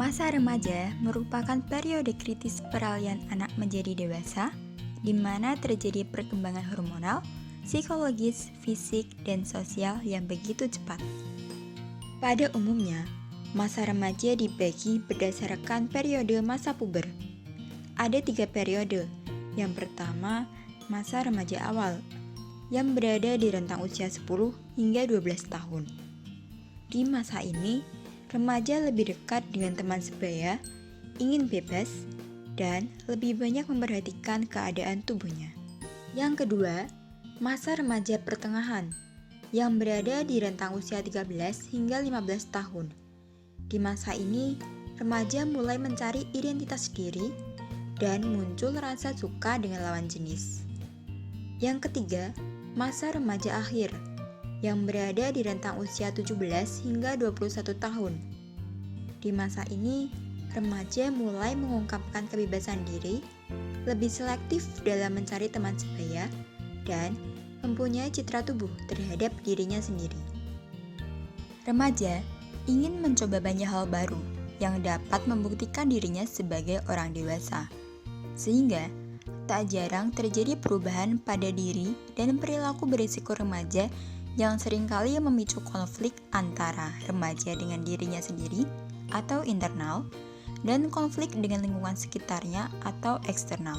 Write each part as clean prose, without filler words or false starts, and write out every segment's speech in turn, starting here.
Masa remaja merupakan periode kritis peralihan anak menjadi dewasa, di mana terjadi perkembangan hormonal, psikologis, fisik, dan sosial yang begitu cepat. Pada umumnya, masa remaja dibagi berdasarkan periode masa puber. Ada 3 periode. Yang pertama, masa remaja awal, yang berada di rentang usia 10 hingga 12 tahun. Di masa ini, remaja lebih dekat dengan teman sebaya, ingin bebas, dan lebih banyak memperhatikan keadaan tubuhnya. Yang kedua, masa remaja pertengahan, yang berada di rentang usia 13 hingga 15 tahun. Di masa ini, remaja mulai mencari identitas diri dan muncul rasa suka dengan lawan jenis. Yang ketiga, masa remaja akhir, yang berada di rentang usia 17 hingga 21 tahun. Di masa ini, remaja mulai mengungkapkan kebebasan diri, lebih selektif dalam mencari teman sebaya, dan mempunyai citra tubuh terhadap dirinya sendiri. Remaja ingin mencoba banyak hal baru yang dapat membuktikan dirinya sebagai orang dewasa, sehingga tak jarang terjadi perubahan pada diri dan perilaku berisiko remaja yang seringkali memicu konflik antara remaja dengan dirinya sendiri atau internal, dan konflik dengan lingkungan sekitarnya atau eksternal.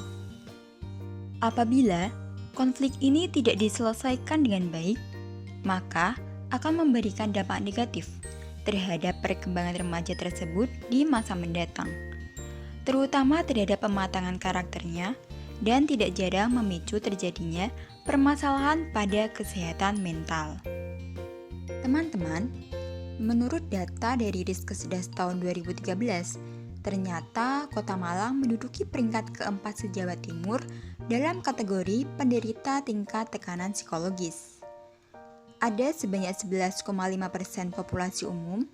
Apabila konflik ini tidak diselesaikan dengan baik, maka akan memberikan dampak negatif terhadap perkembangan remaja tersebut di masa mendatang, terutama terhadap pematangan karakternya dan tidak jarang memicu terjadinya permasalahan pada kesehatan mental. Teman-teman, menurut data dari Riskesdas tahun 2013, ternyata Kota Malang menduduki peringkat keempat se-Jawa Timur dalam kategori penderita tingkat tekanan psikologis. Ada sebanyak 11,5% populasi umum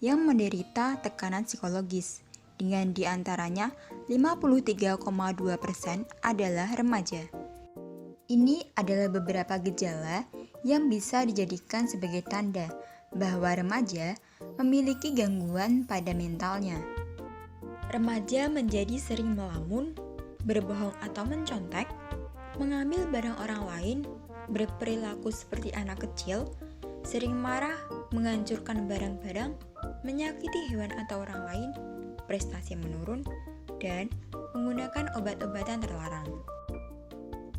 yang menderita tekanan psikologis, dengan diantaranya 53,2% adalah remaja. Ini adalah beberapa gejala yang bisa dijadikan sebagai tanda bahwa remaja memiliki gangguan pada mentalnya. Remaja menjadi sering melamun, berbohong atau mencontek, mengambil barang orang lain, berperilaku seperti anak kecil, sering marah, menghancurkan barang-barang, menyakiti hewan atau orang lain, prestasi menurun, dan menggunakan obat-obatan terlarang.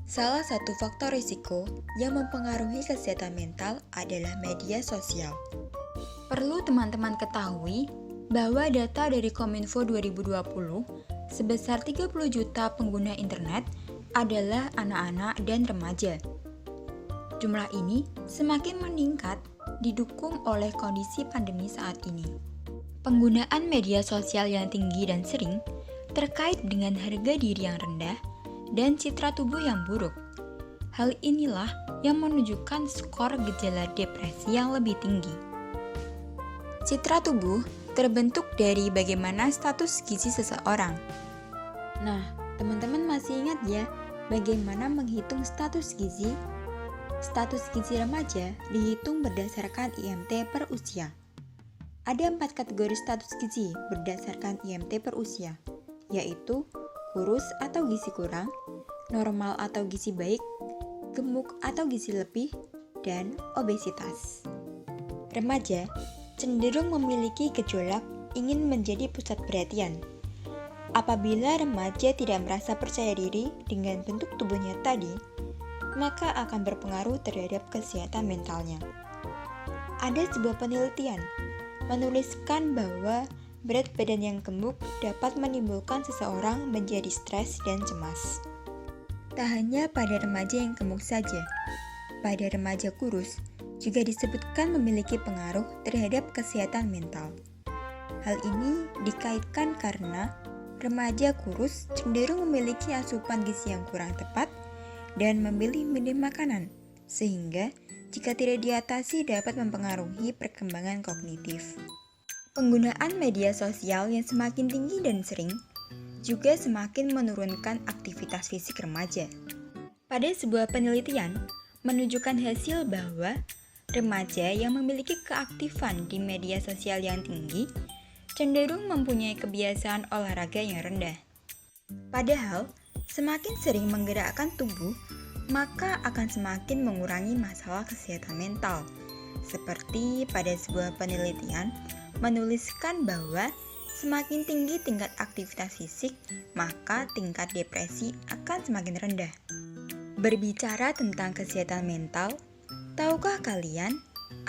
Salah satu faktor risiko yang mempengaruhi kesehatan mental adalah media sosial. Perlu teman-teman ketahui bahwa data dari Kominfo 2020 sebesar 30 juta pengguna internet adalah anak-anak dan remaja. Jumlah ini semakin meningkat didukung oleh kondisi pandemi saat ini. Penggunaan media sosial yang tinggi dan sering terkait dengan harga diri yang rendah dan citra tubuh yang buruk. Hal inilah yang menunjukkan skor gejala depresi yang lebih tinggi. Citra tubuh terbentuk dari bagaimana status gizi seseorang. Nah, teman-teman masih ingat ya bagaimana menghitung status gizi? Status gizi remaja dihitung berdasarkan IMT per usia. Ada 4 kategori status gizi berdasarkan IMT per usia, yaitu kurus atau gizi kurang, normal atau gizi baik, gemuk atau gizi lebih, dan obesitas. Remaja cenderung memiliki gejolak ingin menjadi pusat perhatian. Apabila remaja tidak merasa percaya diri dengan bentuk tubuhnya tadi, maka akan berpengaruh terhadap kesehatan mentalnya. Ada sebuah penelitian menuliskan bahwa berat badan yang gemuk dapat menimbulkan seseorang menjadi stres dan cemas. Tak hanya pada remaja yang gemuk saja, pada remaja kurus juga disebutkan memiliki pengaruh terhadap kesehatan mental. Hal ini dikaitkan karena remaja kurus cenderung memiliki asupan gizi yang kurang tepat dan memilih minim makanan, sehingga jika tidak diatasi dapat mempengaruhi perkembangan kognitif. Penggunaan media sosial yang semakin tinggi dan sering juga semakin menurunkan aktivitas fisik remaja. Pada sebuah penelitian menunjukkan hasil bahwa remaja yang memiliki keaktifan di media sosial yang tinggi cenderung mempunyai kebiasaan olahraga yang rendah. Padahal, semakin sering menggerakkan tubuh, maka akan semakin mengurangi masalah kesehatan mental. Seperti pada sebuah penelitian menuliskan bahwa semakin tinggi tingkat aktivitas fisik, maka tingkat depresi akan semakin rendah. Berbicara tentang kesehatan mental, tahukah kalian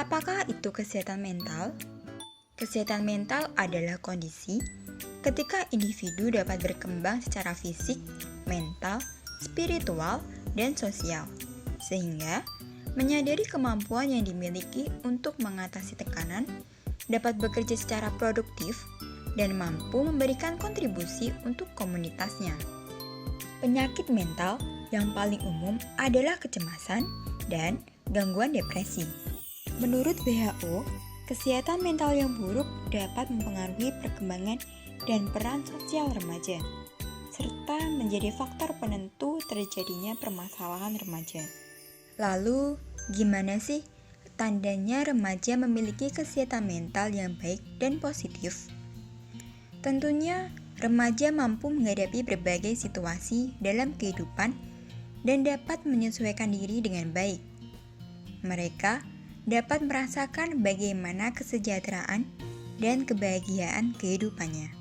apakah itu kesehatan mental? Kesehatan mental adalah kondisi ketika individu dapat berkembang secara fisik, mental, spiritual, dan sosial, sehingga menyadari kemampuan yang dimiliki untuk mengatasi tekanan, dapat bekerja secara produktif, dan mampu memberikan kontribusi untuk komunitasnya. Penyakit mental yang paling umum adalah kecemasan dan gangguan depresi. Menurut WHO, kesehatan mental yang buruk dapat mempengaruhi perkembangan dan peran sosial remaja, serta menjadi faktor penentu terjadinya permasalahan remaja. Lalu, gimana sih tandanya remaja memiliki kesehatan mental yang baik dan positif? Tentunya, remaja mampu menghadapi berbagai situasi dalam kehidupan dan dapat menyesuaikan diri dengan baik. Mereka dapat merasakan bagaimana kesejahteraan dan kebahagiaan kehidupannya.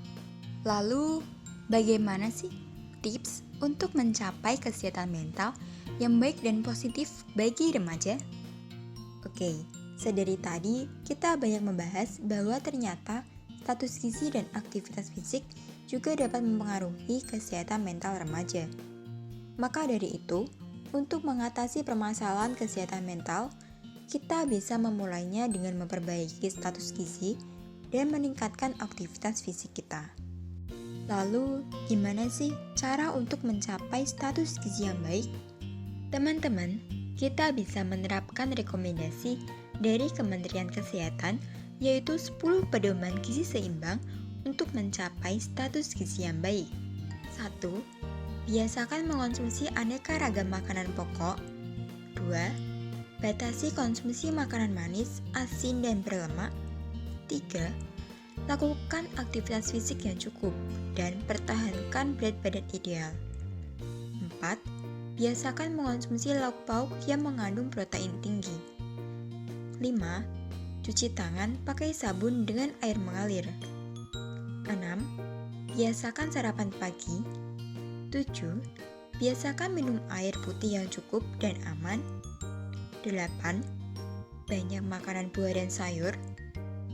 Lalu, bagaimana sih tips untuk mencapai kesehatan mental yang baik dan positif bagi remaja? Oke, sedari tadi kita banyak membahas bahwa ternyata status gizi dan aktivitas fisik juga dapat mempengaruhi kesehatan mental remaja. Maka dari itu, untuk mengatasi permasalahan kesehatan mental, kita bisa memulainya dengan memperbaiki status gizi dan meningkatkan aktivitas fisik kita. Lalu, gimana sih cara untuk mencapai status gizi yang baik? Teman-teman, kita bisa menerapkan rekomendasi dari Kementerian Kesehatan, yaitu 10 pedoman gizi seimbang untuk mencapai status gizi yang baik. 1. Biasakan mengonsumsi aneka ragam makanan pokok. 2. Batasi konsumsi makanan manis, asin, dan berlemak. 3. Lakukan aktivitas fisik yang cukup dan pertahankan berat badan ideal. 4. Biasakan mengonsumsi lauk pauk yang mengandung protein tinggi. 5. Cuci tangan pakai sabun dengan air mengalir. 6. Biasakan sarapan pagi. 7. Biasakan minum air putih yang cukup dan aman. 8. Banyak makanan buah dan sayur.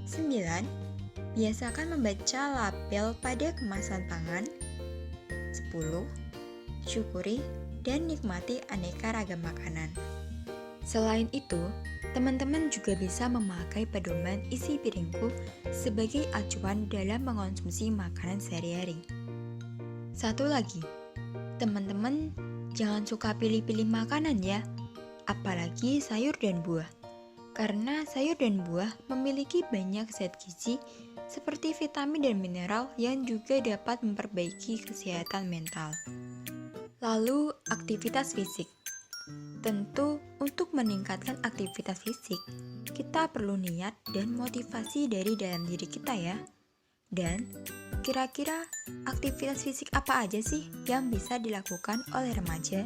9. Biasakan membaca label pada kemasan pangan. 10. Syukuri dan nikmati aneka ragam makanan. Selain itu, teman-teman juga bisa memakai pedoman isi piringku sebagai acuan dalam mengonsumsi makanan sehari-hari. Satu lagi, teman-teman jangan suka pilih-pilih makanan ya, apalagi sayur dan buah. Karena sayur dan buah memiliki banyak zat gizi seperti vitamin dan mineral yang juga dapat memperbaiki kesehatan mental. Lalu, aktivitas fisik. Tentu, untuk meningkatkan aktivitas fisik, kita perlu niat dan motivasi dari dalam diri kita ya. Dan, kira-kira aktivitas fisik apa aja sih yang bisa dilakukan oleh remaja?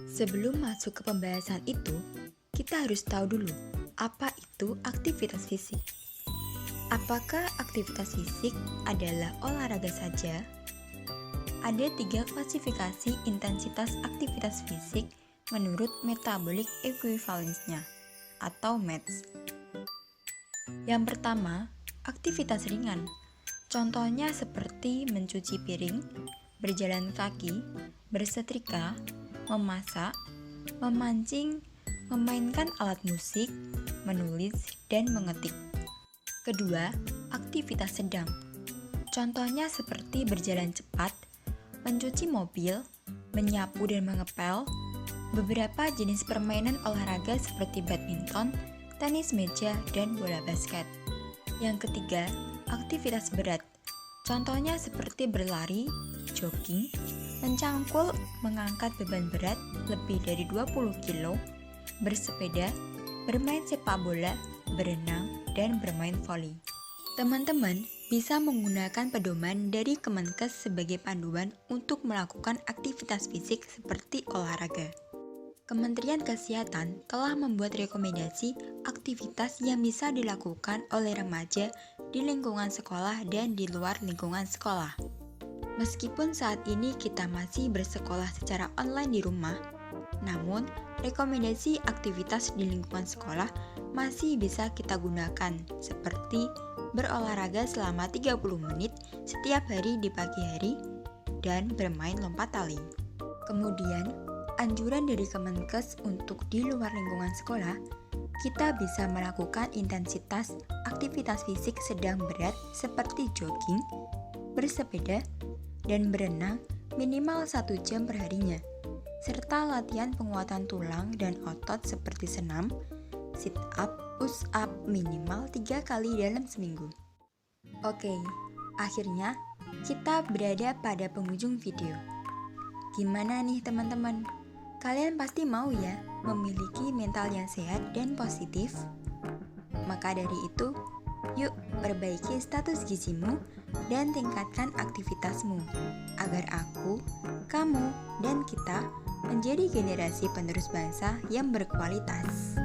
Sebelum masuk ke pembahasan itu, kita harus tahu dulu apa itu aktivitas fisik. Apakah aktivitas fisik adalah olahraga saja? Ada 3 klasifikasi intensitas aktivitas fisik menurut Metabolic Equivalence-nya atau METS. Yang pertama, aktivitas ringan. Contohnya seperti mencuci piring, berjalan kaki, bersetrika, memasak, memancing, memainkan alat musik, menulis, dan mengetik. Kedua, aktivitas sedang. Contohnya seperti berjalan cepat, mencuci mobil, menyapu dan mengepel, beberapa jenis permainan olahraga seperti badminton, tenis meja, dan bola basket. Yang ketiga, aktivitas berat. Contohnya seperti berlari, jogging, mencangkul, mengangkat beban berat lebih dari 20 kilo, bersepeda, bermain sepak bola, berenang, dan bermain voli. Teman-teman, bisa menggunakan pedoman dari Kemenkes sebagai panduan untuk melakukan aktivitas fisik seperti olahraga. Kementerian Kesehatan telah membuat rekomendasi aktivitas yang bisa dilakukan oleh remaja di lingkungan sekolah dan di luar lingkungan sekolah. Meskipun saat ini kita masih bersekolah secara online di rumah, namun rekomendasi aktivitas di lingkungan sekolah masih bisa kita gunakan, seperti berolahraga selama 30 menit setiap hari di pagi hari dan bermain lompat tali. Kemudian, anjuran dari Kemenkes untuk di luar lingkungan sekolah, kita bisa melakukan intensitas aktivitas fisik sedang berat seperti jogging, bersepeda, dan berenang minimal 1 jam perharinya, serta latihan penguatan tulang dan otot seperti senam, sit up, push up minimal 3 kali dalam seminggu. Oke, akhirnya kita berada pada penghujung video. Gimana nih teman-teman? Kalian pasti mau ya memiliki mental yang sehat dan positif? Maka dari itu, yuk perbaiki status gizimu dan tingkatkan aktivitasmu agar aku, kamu, dan kita menjadi generasi penerus bangsa yang berkualitas.